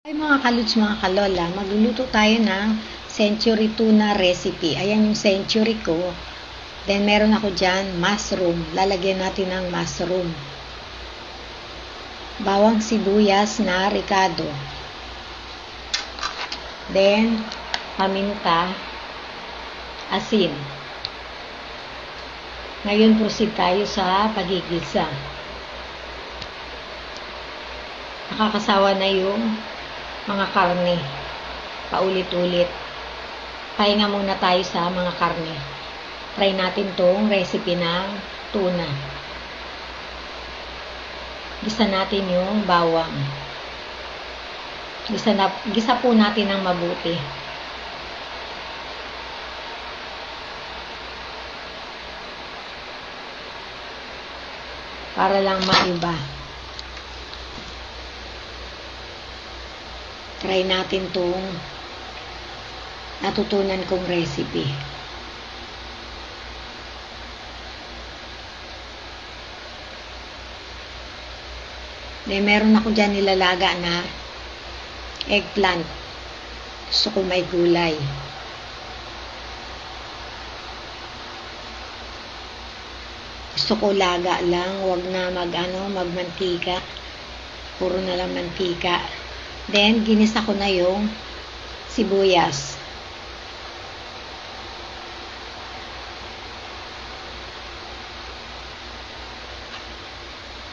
Ay mga kaluts, mga kalola, magluluto tayo ng century tuna recipe. Ayan yung century ko. Then meron ako dyan mushroom. Lalagyan natin ng mushroom. Bawang sibuyas na ricado. Then paminta, asin. Ngayon proceed tayo sa pagigisa. Nakakasawa na yung mga karne. Paulit-ulit. Pahinga muna tayo sa mga karne. Try natin tong recipe ng tuna. Gisa natin yung bawang. Gisa po natin ng mabuti. Para lang maiba. Try natin tong natutunan kong recipe. Meron ako dyan nilalaga na eggplant. Gusto ko may gulay. Gusto ko laga lang, wag na magmantika. Puro na lang mantika. Then, ginisa ko na yung sibuyas.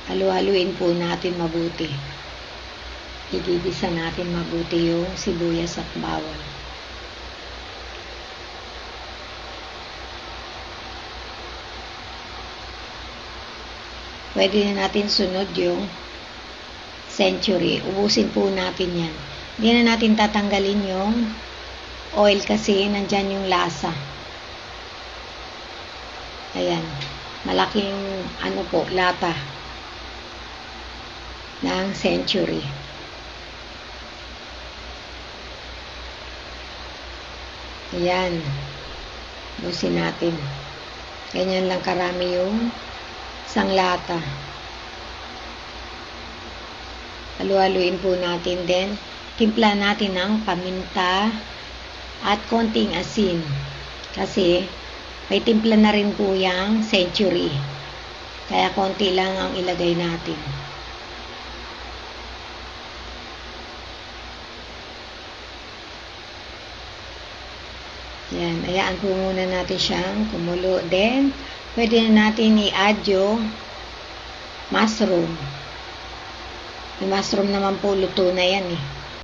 Halu-haluin po natin mabuti. Igigisa natin mabuti yung sibuyas at bawang. Pwede na natin sunod yung century. Ubusin po natin yan. Hindi na natin tatanggalin yung oil kasi nandyan yung lasa. Ayan. Malaking lata ng century. Ayan. Ubusin natin. Ganyan lang karami yung isang lata. Halu-haluin po natin. Then, timpla natin ng paminta at konting asin. Kasi, may timpla na rin po yung century. Kaya, konti lang ang ilagay natin. Yan. Hayaan po muna natin siyang kumulo. Then, pwede na natin i-add yung mushroom. Yung mushroom naman po, luto na yan eh.